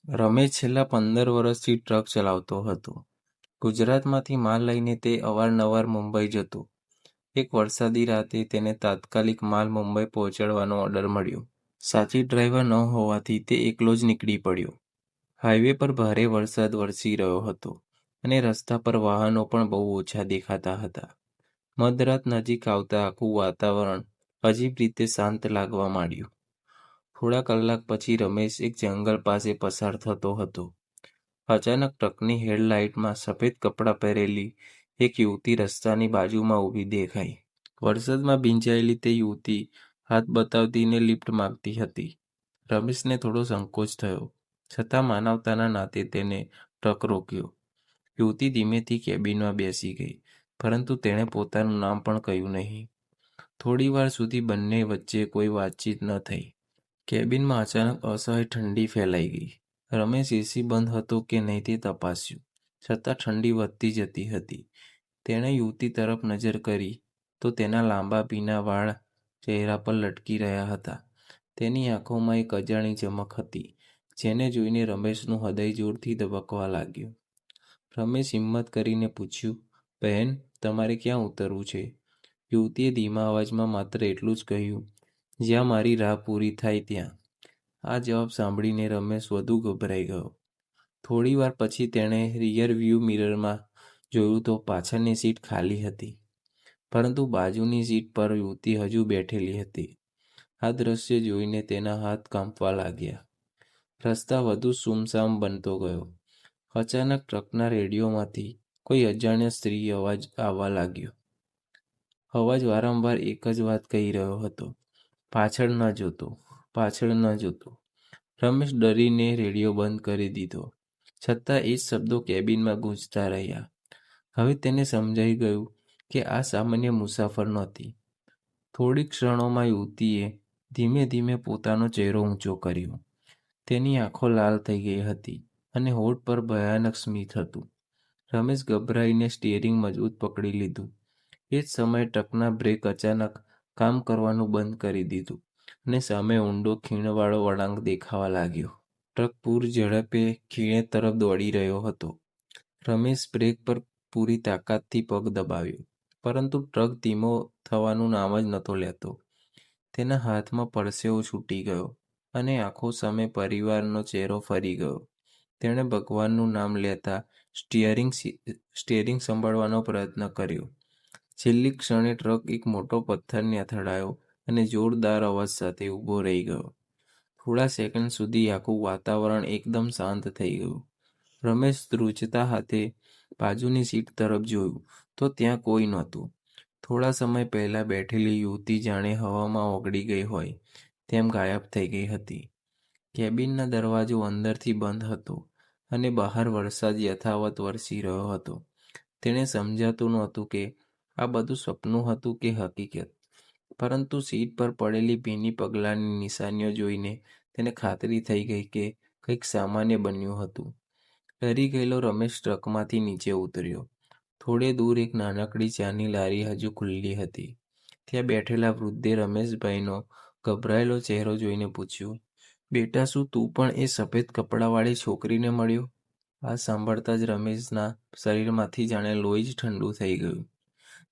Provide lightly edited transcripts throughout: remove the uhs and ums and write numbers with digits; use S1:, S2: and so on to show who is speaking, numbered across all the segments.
S1: રમેશ છેલ્લા 15 વર્ષથી ટ્રક ચલાવતો હતો. ગુજરાતમાંથી માલ લઈને તે અવારનવાર મુંબઈ જતો. એક વરસાદી રાતે તેને તાત્કાલિક માલ મુંબઈ પહોંચાડવાનો ઓર્ડર મળ્યો. સાથી ડ્રાઈવર ન હોવાથી તે એકલો જ નીકળી પડ્યો. હાઈવે પર ભારે વરસાદ વરસી રહ્યો હતો અને રસ્તા પર વાહનો પણ બહુ ઓછા દેખાતા હતા. મધરાત નજીક આવતા આખું વાતાવરણ અજીબ રીતે શાંત લાગવા માંડ્યું. થોડા કલાક પછી રમેશ એક જંગલ પાસે પસાર થતો હતો. અચાનક ટ્રકની હેડલાઇટમાં સફેદ કપડાં પહેરેલી એક યુવતી રસ્તાની બાજુમાં ઊભી દેખાઈ. વરસાદમાં ભીંજાયેલી તે યુવતી હાથ બતાવતીને લિફ્ટ માંગતી હતી. રમેશને થોડો સંકોચ થયો, છતાં માનવતાના નાતે તેને ટ્રક રોક્યો. યુવતી ધીમેથી કેબિનમાં બેસી ગઈ, પરંતુ તેણે પોતાનું નામ પણ કહ્યું નહીં. થોડી વાર સુધી બંને વચ્ચે કોઈ વાતચીત ન થઈ. કેબિનમાં અચાનક અસહ્ય ઠંડી ફેલાઈ ગઈ. રમેશ એસી બંધ હતો કે નહીં તે તપાસ્યું, છતાં ઠંડી વધતી જતી હતી. તેણે યુવતી તરફ નજર કરી તો તેના લાંબા ભીના વાળ ચહેરા પર લટકી રહ્યા હતા. તેની આંખોમાં એક અજાણી ચમક હતી, જેને જોઈને રમેશનું હૃદય જોરથી ધબકવા લાગ્યું. રમેશ હિંમત કરીને પૂછ્યું, બહેન, તમારે ક્યાં ઉતરવું છે? યુવતીએ ધીમા અવાજમાં માત્ર એટલું જ કહ્યું, જ્યાં મારી રાહ પૂરી થાય ત્યાં. આ જવાબ સાંભળીને રમેશ વધુ ગભરાઈ ગયો. થોડી વાર પછી તેણે રિયર વ્યૂ મિરરમાં જોયું તો પાછળની સીટ ખાલી હતી, પરંતુ બાજુની સીટ પર યુવતી હજુ બેઠેલી હતી. આ દ્રશ્ય જોઈને તેના હાથ કાંપવા લાગ્યા. રસ્તા વધુ સુમસામ બનતો ગયો. અચાનક ટ્રકના રેડિયોમાંથી કોઈ અજાણ્યા સ્ત્રી અવાજ આવવા લાગ્યો. અવાજ વારંવાર એક જ વાત કહી રહ્યો હતો, પાછળ ન જોતો, પાછળ ન જોતો. રમેશ ડરીને રેડિયો બંધ કરી દીધો, છતાં એ જ શબ્દો કેબિનમાં ગૂંજતા રહ્યા. હવે તેને સમજાઈ ગયું કે આ સામાન્ય મુસાફર નહોતી. થોડી ક્ષણોમાં યુવતીએ ધીમે ધીમે પોતાનો ચહેરો ઊંચો કર્યો. તેની આંખો લાલ થઈ ગઈ હતી અને હોઠ પર ભયાનક સ્મિત હતું. રમેશ ગભરાઈને સ્ટીયરિંગ મજબૂત પકડી લીધું. એ જ સમયે ટ્રકના બ્રેક અચાનક કામ કરવાનું બંધ કરી દીધું અને સામે ઊંડો ખીણવાળો વળાંક દેખાવા લાગ્યો. ટ્રક પૂર ઝડપે ખીણે તરફ દોડી રહ્યો હતો. રમેશ બ્રેક પર પૂરી તાકાતથી પગ દબાવ્યો, પરંતુ ટ્રક ધીમો થવાનું નામ જ નહોતો લેતો. તેના હાથમાં પરસેવો છૂટી ગયો અને આંખો સામે પરિવારનો ચહેરો ફરી ગયો. તેણે ભગવાનનું નામ લેતા સ્ટીયરિંગ સંભાળવાનો પ્રયત્ન કર્યો. છેલ્લી ક્ષણે ટ્રક એક મોટો પથ્થરને અથડાયો અને જોરદાર અવાજ સાથે ઊભો રહી ગયો. થોડા સેકન્ડ સુધી આખું વાતાવરણ એકદમ શાંત થઈ ગયું. રમેશ ધ્રુજતા હાથે બાજુની સીટ તરફ જોયું તો ત્યાં કોઈ નહોતું. થોડા સમય પહેલાં બેઠેલી યુવતી જાણે હવામાં ઓગળી ગઈ હોય તેમ ગાયબ થઈ ગઈ હતી. કેબિનનો દરવાજો અંદરથી બંધ હતો અને બહાર વરસાદ યથાવત વરસી રહ્યો હતો. તેણે સમજાતું નહોતું કે આ બધું સપનું હતું કે હકીકત, પરંતુ સીટ પર પડેલી ભીની પગલાંની નિશાનીઓ જોઈને તેને ખાતરી થઈ ગઈ કે કંઈક સામાન્ય બન્યું હતું. ડરી ગયેલો રમેશ ટ્રકમાંથી નીચે ઉતર્યો. થોડે દૂર એક નાનકડી ચાની લારી હજુ ખુલ્લી હતી. ત્યાં બેઠેલા વૃદ્ધે રમેશભાઈનો ગભરાયેલો ચહેરો જોઈને પૂછ્યું, બેટા, શું તું પણ એ સફેદ કપડાવાળી છોકરીને મળ્યો? આ સાંભળતા જ રમેશના શરીરમાંથી જાણે લોહી જ ઠંડુ થઈ ગયું.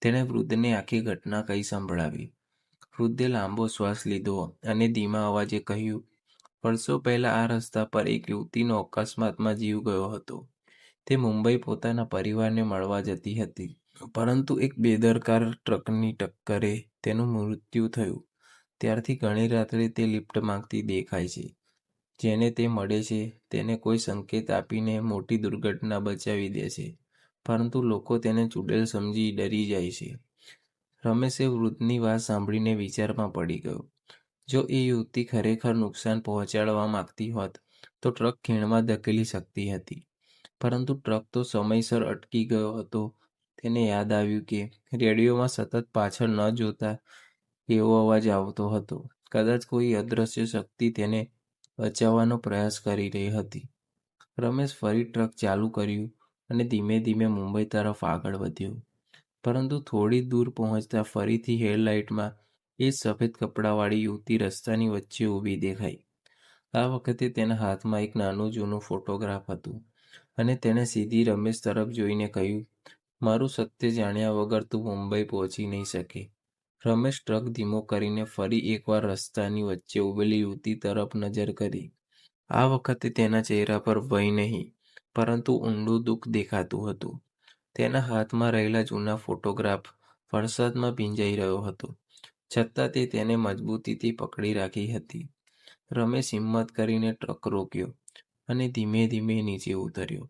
S1: તેણે વૃદ્ધને આખી ઘટના કહી સંભળાવી. વૃદ્ધે લાંબો શ્વાસ લીધો અને ધીમા અવાજે કહ્યું, વર્ષો પહેલાં આ રસ્તા પર એક યુવતીનો અકસ્માતમાં જીવ ગયો હતો. તે મુંબઈ પોતાના પરિવારને મળવા જતી હતી, પરંતુ એક બેદરકાર ટ્રકની ટક્કરે તેનું મૃત્યુ થયું. ત્યારથી ઘણી રાત્રે તે લિફ્ટ માંગતી દેખાય છે. જેને તે મળે છે તેને કોઈ સંકેત આપીને મોટી દુર્ઘટના બચાવી દે છે, પરંતુ લોકો તેને ચૂડેલ સમજી ડરી જાય છે. રમેશે વૃદ્ધની વાત સાંભળીને વિચારમાં પડી ગયો. જો એ યુવતી ખરેખર નુકસાન પહોંચાડવા માંગતી હોત તો ટ્રક ખીણમાં ધકેલી શકતી હતી, પરંતુ ટ્રક તો સમયસર અટકી ગયો હતો. તેને યાદ આવ્યું કે રેડિયોમાં સતત પાછળ ન જોતા એવો અવાજ આવતો હતો. કદાચ કોઈ અદૃશ્ય શક્તિ તેને બચાવવાનો પ્રયાસ કરી રહી હતી. રમેશ ફરી ટ્રક ચાલુ કર્યું અને ધીમે ધીમે મુંબઈ તરફ આગળ વધ્યો, પરંતુ થોડી દૂર પહોંચતા ફરીથી હેડલાઇટમાં એ જ સફેદ કપડાવાળી યુવતી રસ્તાની વચ્ચે ઊભી દેખાઈ. આ વખતે તેના હાથમાં એક નાનું જૂનું ફોટોગ્રાફ હતું અને તેણે સીધી રમેશ તરફ જોઈને કહ્યું, મારું સત્ય જાણ્યા વગર તું મુંબઈ પહોંચી નહીં શકે. રમેશ ટ્રક ધીમો કરીને ફરી એકવાર રસ્તાની વચ્ચે ઊભેલી યુવતી તરફ નજર કરી. આ વખતે તેના ચહેરા પર ભય નહીં, પરંતુ ઊંડું દુઃખ દેખાતું હતું. તેના હાથમાં રહેલા જૂના ફોટોગ્રાફ વરસાદમાં ભીંજાઈ રહ્યો હતો, છતાં તે તેને મજબૂતીથી પકડી રાખી હતી. રમેશ હિંમત કરીને ટ્રક રોક્યો અને ધીમે ધીમે નીચે ઉતર્યો.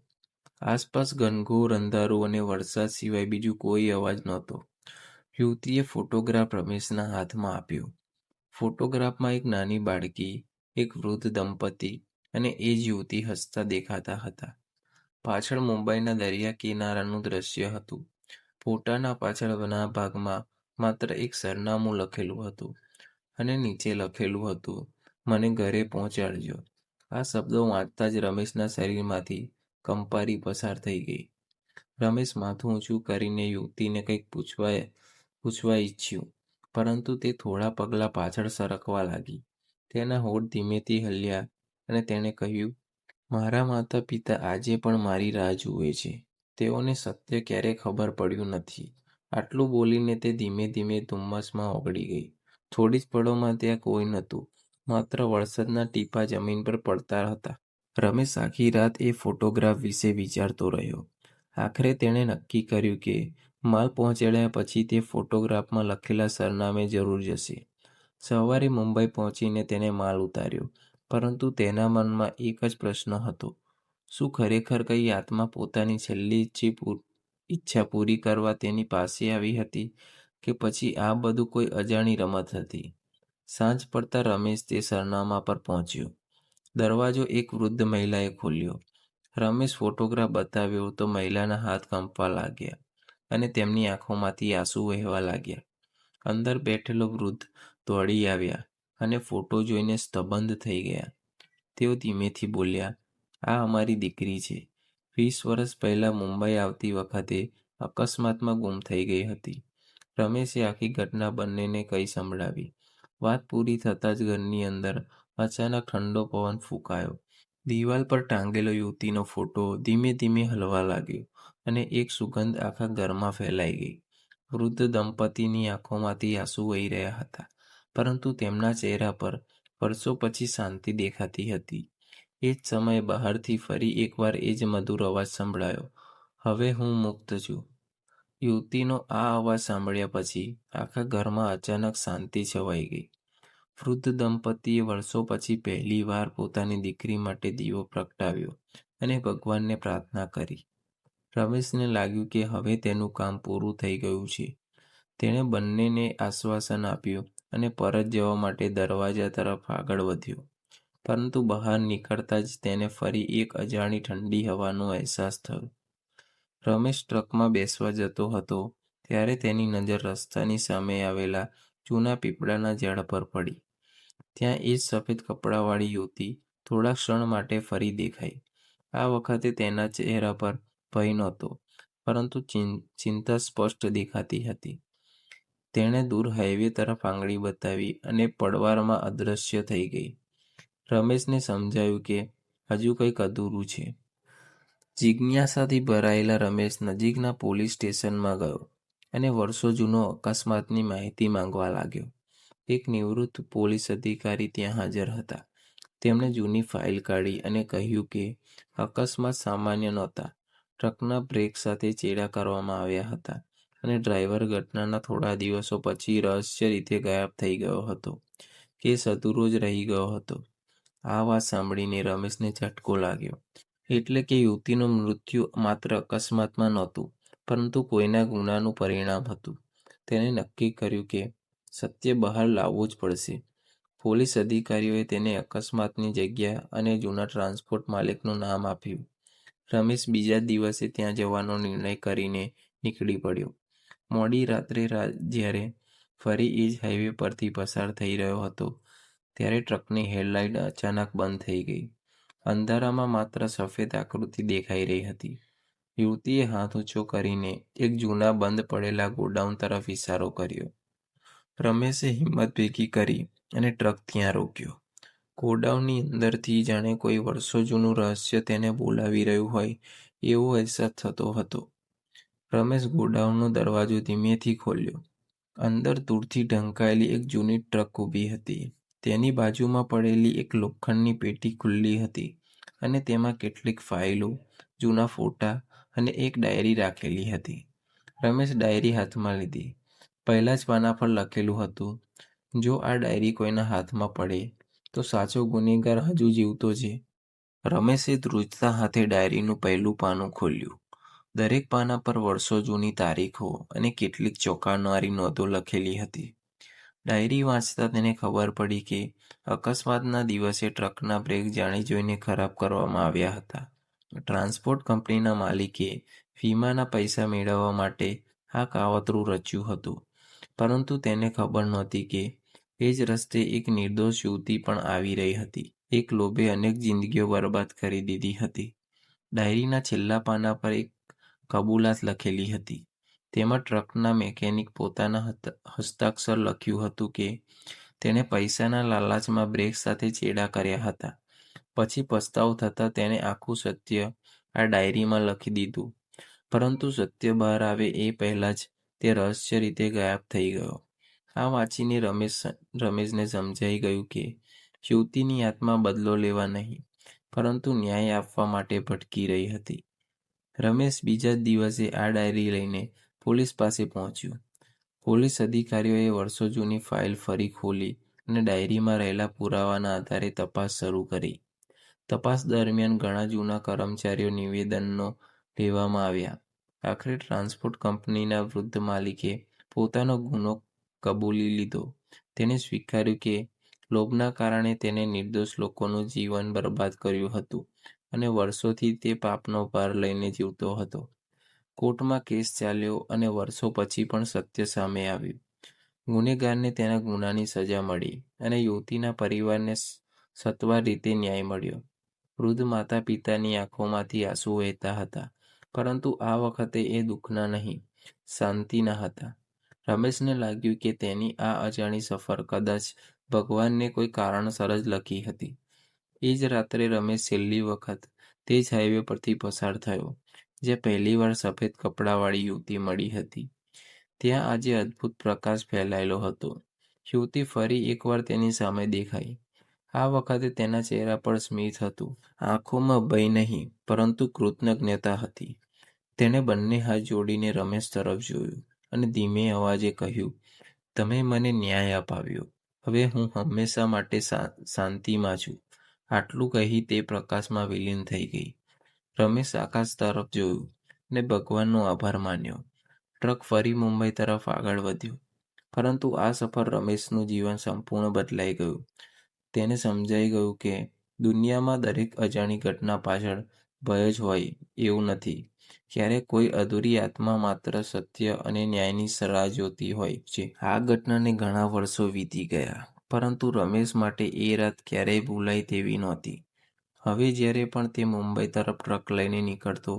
S1: આસપાસ ઘનઘોર અંધારું અને વરસાદ સિવાય બીજું કોઈ અવાજ નહોતો. યુવતીએ ફોટોગ્રાફ રમેશના હાથમાં આપ્યો. ફોટોગ્રાફમાં એક નાની બાળકી, એક વૃદ્ધ દંપતી અને એ જ યુવતી હસતા દેખાતા હતા. પાછળ મુંબઈના દરિયા કિનારાનું દ્રશ્ય હતું. ફોટાના પાછળના ભાગમાં માત્ર એક સરનામું લખેલું હતું અને નીચે લખેલું હતું, મને ઘરે પહોંચાડજો. આ શબ્દો વાંચતા જ રમેશના શરીરમાંથી કંપારી પસાર થઈ ગઈ. રમેશ માથું ઊંચું કરીને યુવતીને કંઈક પૂછવા ઈચ્છ્યું, પરંતુ તે થોડા પગલાં પાછળ સરકવા લાગી. તેના હોઠ ધીમેથી હલ્યા અને તેણે કહ્યું, મારા માતા પિતા આજે પણ મારી રાહ જુએ છે. તેઓને સત્ય ક્યારેય ખબર પડ્યું નથી. આટલું બોલીને તે ધીમે ધીમે ધુમ્મસમાં ઓગળી ગઈ. થોડી જ પળોમાં ત્યાં કોઈ નહોતું, માત્ર વરસાદના ટીપાં જમીન પર પડતા હતા. રમેશ આખી રાત એ ફોટોગ્રાફ વિશે વિચારતો રહ્યો. આખરે તેણે નક્કી કર્યું કે માલ પહોંચાડ્યા પછી તે ફોટોગ્રાફમાં લખેલા સરનામે જરૂર જશે. સવારે મુંબઈ પહોંચીને તેને માલ ઉતાર્યો, પરંતુ તેના મનમાં એક જ પ્રશ્ન હતો, શું ખરેખર કઈ આત્મા પોતાની છેલ્લી ઈચ્છા પૂરી કરવા તેની પાસે આવી હતી, કે પછી આ બધું કોઈ અજાણી રમત હતી? સાંજ પડતા રમેશ તે સરનામા પર પહોંચ્યો. દરવાજો એક વૃદ્ધ મહિલાએ ખોલ્યો. રમેશ ફોટોગ્રાફ બતાવ્યો તો મહિલાના હાથ કંપવા લાગ્યા અને તેમની આંખોમાંથી આંસુ વહેવા લાગ્યા. અંદર બેઠેલો વૃદ્ધ દોડી આવ્યા અને ફોટો જોઈને સ્તબ્ધ થઈ ગયા. તેઓ ધીમેથી બોલ્યા, આ અમારી દીકરી છે. 20 વર્ષ પહેલાં મુંબઈ આવતી વખતે અકસ્માતમાં ગુમ થઈ ગઈ હતી. રમેશે આખી ઘટના બંનેને કહી સંભળાવી. વાત પૂરી થતાં જ ઘરની અંદર અચાનક ઠંડો પવન ફૂંકાયો. દિવાલ પર ટાંગેલો યુવતીનો ફોટો ધીમે ધીમે હલવા લાગ્યો અને એક સુગંધ આખા ઘરમાં ફેલાઈ ગઈ. વૃદ્ધ દંપતીની આંખોમાંથી આંસુ વહી રહ્યા હતા, પરંતુ તેમના ચહેરા પર વર્ષો પછી શાંતિ દેખાતી હતી. એ જ સમયે બહારથી ફરી એકવાર એ જ મધુર અવાજ સંભળાયો, હવે હું મુક્ત છું. યુવતીનો આ અવાજ સાંભળ્યા પછી આખા ઘરમાં અચાનક શાંતિ છવાઈ ગઈ. વૃદ્ધ દંપતીએ વર્ષો પછી પહેલી વાર પોતાની દીકરી માટે દીવો પ્રગટાવ્યો અને ભગવાનને પ્રાર્થના કરી. રમેશને લાગ્યું કે હવે તેનું કામ પૂરું થઈ ગયું છે. તેણે બંનેને આશ્વાસન આપ્યું અને પરત જવા માટે દરવાજા તરફ આગળ વધ્યો. પરંતુ બહાર નીકળતા જ તેને ફરી એક અજાણી ઠંડી હવાનો અહેસાસ થયો. રમેશ ટ્રકમાં બેસવા જતો હતો ત્યારે તેની નજર રસ્તાની સામે આવેલા જૂના પીપળાના ઝાડ પર પડી. ત્યાં એ જ સફેદ કપડાવાળી યુવતી થોડા ક્ષણ માટે ફરી દેખાઈ. આ વખતે તેના ચહેરા પર ભય નહોતો, પરંતુ ચિંતા સ્પષ્ટ દેખાતી હતી. તેણે દૂર હાઈવે તરફ આંગળી બતાવી અને પડવારમાં અદૃશ્ય થઈ ગઈ. રમેશને સમજાયું કે હજુ કંઈક અધૂરું છે. જિજ્ઞાસાથી ભરાયેલા રમેશ નજીકના પોલીસ સ્ટેશનમાં ગયો અને વર્ષો જૂનો અકસ્માતની માહિતી માંગવા લાગ્યો. એક નિવૃત્ત પોલીસ અધિકારી ત્યાં હાજર હતા. તેમણે જૂની ફાઇલ કાઢી અને કહ્યું કે અકસ્માત સામાન્ય નહોતા. ટ્રકના બ્રેક સાથે ચેડા કરવામાં આવ્યા હતા અને ડ્રાઈવર ઘટનાના થોડા દિવસો પછી રહસ્ય રીતે ગાયબ થઈ ગયો હતો. કેસ અધૂરો જ રહી ગયો હતો. આ વાત સાંભળીને રમેશને ઝટકો લાગ્યો. એટલે કે યુવતીનું મૃત્યુ માત્ર અકસ્માતમાં નહોતું, પરંતુ કોઈના ગુનાનું પરિણામ હતું. તેણે નક્કી કર્યું કે સત્ય બહાર લાવવું જ પડશે. પોલીસ અધિકારીઓએ તેને અકસ્માતની જગ્યા અને જૂના ટ્રાન્સપોર્ટ માલિકનું નામ આપ્યું. રમેશ બીજા દિવસે ત્યાં જવાનો નિર્ણય કરીને નીકળી પડ્યો. મોડી રાત્રે જ્યારે ફરી એ જ હાઈવે પરથી પસાર થઈ રહ્યો હતો, ત્યારે ટ્રકની હેડલાઇટ અચાનક બંધ થઈ ગઈ. અંધારામાં માત્ર સફેદ આકૃતિ દેખાઈ રહી હતી. યુવતીએ હાથ ઊંચો કરીને એક જૂના બંધ પડેલા ગોડાઉન તરફ ઇશારો કર્યો. રમેશે હિંમત ભેગી કરી અને ટ્રક ત્યાં રોક્યો. ગોડાઉનની અંદરથી જાણે કોઈ વર્ષો જૂનું રહસ્ય તેને બોલાવી રહ્યું હોય એવો અહેસાસ થતો હતો. રમેશ ગોડાઉનનો દરવાજો ધીમેથી ખોલ્યો. અંદર દૂરથી ઢંકાયેલી એક જૂની ટ્રક ઊભી હતી. તેની બાજુમાં પડેલી એક લોખંડની પેટી ખુલ્લી હતી અને તેમાં કેટલીક ફાઇલો, જૂના ફોટા અને એક ડાયરી રાખેલી હતી. રમેશ ડાયરી હાથમાં લીધી. પહેલા જ પાના પર લખેલું હતું, જો આ ડાયરી કોઈના હાથમાં પડે તો સાચો ગુનેગાર હજુ જીવતો છે. રમેશે ધ્રુજતા હાથે ડાયરીનું પહેલું પાનું ખોલ્યું. દરેક પાના પર વર્ષો જૂની તારીખો અને કેટલીક ચોંકાવનારી નોંધો લખેલી હતી. ડાયરી વાંચતા તેને ખબર પડી કે અકસ્માતના દિવસે ટ્રકના બ્રેક જાણી જોઈને ખરાબ કરવામાં આવ્યા હતા. ટ્રાન્સપોર્ટ કંપનીના માલિકે વીમાના પૈસા મેળવવા માટે આ કાવતરું રચ્યું હતું, પરંતુ તેને ખબર નહોતી કે એ જ રસ્તે એક નિર્દોષ યુવતી પણ આવી રહી હતી. એક લોભે અનેક જિંદગીઓ બરબાદ કરી દીધી હતી. ડાયરીના છેલ્લા પાના પર એક કબૂલાત લખેલી હતી. તેમાં ટ્રકના મેકેનિક પોતાના હસ્તાક્ષર લખ્યું હતું કે તેણે પૈસાના લાલચમાં બ્રેક સાથે ચેડા કર્યા હતા. પછી પસ્તાવો થતાં તેણે આખું સત્ય આ ડાયરીમાં લખી દીધું, પરંતુ સત્ય બહાર આવે એ પહેલાં જ તે રહસ્ય રીતે ગાયબ થઈ ગયો. આ વાંચીને રમેશને સમજાઈ ગયું કે યુવતીની આત્મા બદલો લેવા નહીં, પરંતુ ન્યાય આપવા માટે ભટકી રહી હતી. રમેશ બીજા જ દિવસે આ ડાયરી લઈને પોલીસ પાસે પહોંચ્યો. પોલીસ અધિકારીઓએ વર્ષો જૂની ફાઇલ ફરી ખોલી અને ડાયરીમાં રહેલા પુરાવાના આધારે તપાસ શરૂ કરી. તપાસ દરમિયાન ઘણા જૂના કર્મચારીઓ નિવેદનો લેવામાં આવ્યા. આખરે ટ્રાન્સપોર્ટ કંપનીના વૃદ્ધ માલિકે પોતાનો ગુનો કબૂલી લીધો. તેણે સ્વીકાર્યું કે લોભના કારણે તેને નિર્દોષ લોકોનું જીવન બરબાદ કર્યું હતું અને વર્ષોથી તે પાપનો ભાર લઈને જીવતો હતો. કોર્ટમાં કેસ ચાલ્યો અને વર્ષો પછી પણ સત્ય સામે આવ્યું. ગુનેગારને તેના ગુનાની સજા મળી અને યુવતીના પરિવારને સત્વર રીતે ન્યાય મળ્યો. વૃદ્ધ માતા પિતાની આંખોમાંથી આંસુ વહેતા હતા, પરંતુ આ વખતે એ દુઃખના નહીં, શાંતિના હતા. રમેશને લાગ્યું કે તેની આ અજાણી સફર કદાચ ભગવાનને કોઈ કારણસર જ લખી હતી. એ જ રાત્રે રમેશ છેલ્લી વખત તે જ હાઈવે પરથી પસાર થયો, જે પહેલીવાર સફેદ કપડાવાળી યુવતી મળી હતી. ત્યાં આજે અદ્ભુત પ્રકાશ ફેલાયેલો હતો. યુવતી ફરી એકવાર તેની સામે દેખાઈ. આ વખતે તેના ચહેરા પર સ્મિત હતું. આંખોમાં ભય નહીં, પરંતુ કૃતજ્ઞતા હતી. તેણે બંને હાથ જોડીને રમેશ તરફ જોયું અને ધીમે અવાજે કહ્યું, તમે મને ન્યાય અપાવ્યો. હવે હું હંમેશા માટે શાંતિમાં છું. આટલું કહી તે પ્રકાશમાં વિલીન થઈ ગઈ. રમેશ આકાશ તરફ જોયું અને ભગવાનનો આભાર માન્યો. ટ્રક ફરી મુંબઈ તરફ આગળ વધ્યો, પરંતુ આ સફર રમેશનું જીવન સંપૂર્ણ બદલાઈ ગયું. તેને સમજાઈ ગયું કે દુનિયામાં દરેક અજાણી ઘટના પાછળ ભય જ હોય એવું નથી. ક્યારેક કોઈ અધૂરી આત્મા માત્ર સત્ય અને ન્યાયની રાહ જોતી હોય છે. આ ઘટનાને ઘણા વર્ષો વીતી ગયા, પરંતુ રમેશ માટે એ રાત ક્યારેય ભૂલાય તેવી નહોતી. હવે જ્યારે પણ તે મુંબઈ તરફ ટ્રક લઈને નીકળતો,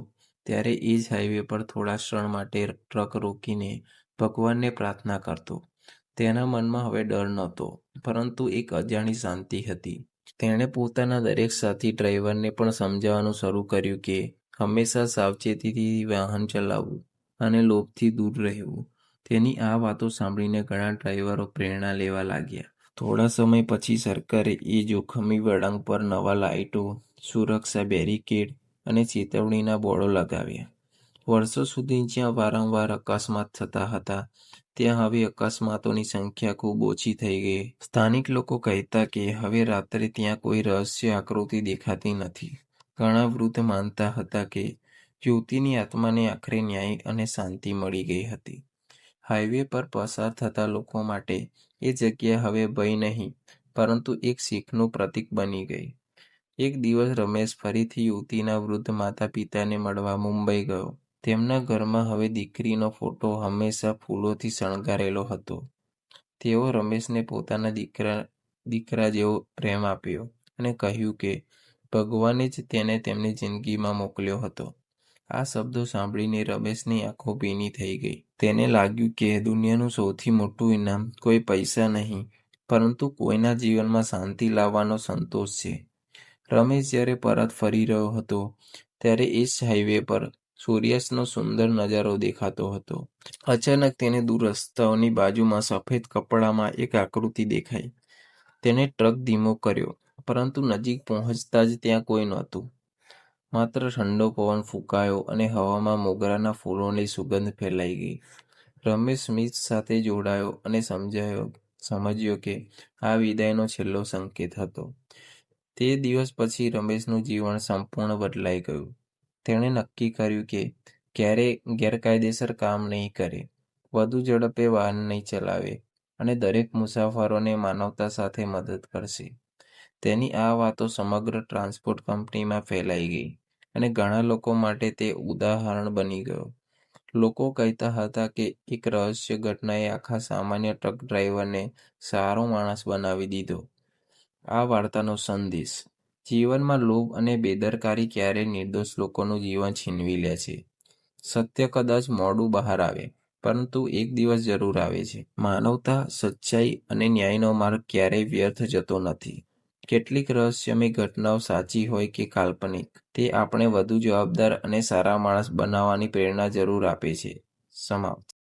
S1: ત્યારે એ જ હાઈવે પર થોડા ક્ષણ માટે ટ્રક રોકીને ભગવાનને પ્રાર્થના કરતો. તેના મનમાં હવે ડર નહોતો, પરંતુ એક અજાણી શાંતિ હતી. તેણે પોતાના દરેક સાથી ડ્રાઈવરને પણ સમજાવવાનું શરૂ કર્યું કે હંમેશા સાવચેતીથી વાહન ચલાવવું અને લોભથી દૂર રહેવું. તેની આ વાતો સાંભળીને ઘણા ડ્રાઈવરો પ્રેરણા લેવા લાગ્યા. થોડા સમય પછી સરકારે એ જોખમી વળાંક પર નવા લાઇટો, સુરક્ષા બેરિકેડ અને ચેતવણીના બોર્ડો લગાવ્યા. વર્ષો સુધી જ્યાં વારંવાર અકસ્માત થતા હતા, ત્યાં હવે અકસ્માતોની સંખ્યા ખૂબ ઓછી થઈ ગઈ. સ્થાનિક લોકો કહેતા કે હવે રાત્રે ત્યાં કોઈ રહસ્ય આકૃતિ દેખાતી નથી. ઘણા વૃદ્ધ માનતા હતા કે યુવતીની આત્માને આખરે ન્યાય અને શાંતિ મળી ગઈ હતી. હાઈવે પર પસાર થતા લોકો માટે એ જગ્યા હવે ભય નહીં, પરંતુ એક શીખનું પ્રતીક બની ગઈ. એક દિવસ રમેશ ફરીથી યુવતીના વૃદ્ધ માતા પિતાને મળવા મુંબઈ ગયો. તેમના ઘરમાં હવે દીકરીનો ફોટો હંમેશા ફૂલોથી શણગારેલો હતો. તેઓ રમેશને પોતાના દીકરા જેવો પ્રેમ આપ્યો અને કહ્યું કે ભગવાને જ તેને તેમની જિંદગીમાં મોકલ્યો હતો. આ શબ્દો સાંભળીને રમેશની આંખો ભીની થઈ ગઈ. તેને લાગ્યું કે દુનિયાનું સૌથી મોટું ઇનામ કોઈ પૈસા નહીં, પરંતુ કોઈના જીવનમાં શાંતિ લાવવાનો સંતોષ છે. રમેશ જ્યારે પરત ફરી રહ્યો હતો ત્યારે એ જ હાઈવે પર સૂર્યાસ્તનો સુંદર નજારો દેખાતો હતો. અચાનક તેને દૂર રસ્તાઓની બાજુમાં સફેદ કપડામાં એક આકૃતિ દેખાઈ. તેણે ટ્રક ધીમો કર્યો, પરંતુ નજીક પહોંચતા જ ત્યાં કોઈ નહોતું. માત્ર ઠંડો પવન ફૂંકાયો અને હવામાં મોગરાના ફૂલોની સુગંધ ફેલાઈ ગઈ. રમેશ સ્મિત સાથે જોડાયો અને સમજ્યો કે આ વિદાયનો છેલ્લો સંકેત હતો. તે દિવસ પછી રમેશનું જીવન સંપૂર્ણ બદલાઈ ગયું. તેણે નક્કી કર્યું કે ક્યારેય ગેરકાયદેસર કામ નહીં કરે, વધુ ઝડપે વાહન નહીં ચલાવે અને દરેક મુસાફરોને માનવતા સાથે મદદ કરશે. તેની આ વાતો સમગ્ર ટ્રાન્સપોર્ટ કંપનીમાં ફેલાઈ ગઈ અને ઘણા લોકો માટે તે ઉદાહરણ બની ગયો. લોકો કહેતા હતા કે એક રહસ્ય ઘટનાએ આખા સામાન્ય ટ્રક ડ્રાઈવરને સારો માણસ બનાવી દીધો. આ વાર્તાનો સંદેશ: જીવનમાં લોભ અને બેદરકારી ક્યારેય નિર્દોષ લોકોનું જીવન છીનવી લે છે. સત્ય કદાચ મોડું બહાર આવે, પરંતુ એક દિવસ જરૂર આવે છે. માનવતા, સચ્ચાઈ અને ન્યાયનો માર્ગ ક્યારેય વ્યર્થ જતો નથી. કેટલીક રહસ્યમય ઘટનાઓ સાચી હોય કે કાલ્પનિક, તે આપણે વધુ જવાબદાર અને સારા માણસ બનાવવાની પ્રેરણા જરૂર આપે છે. સમાપ્ત.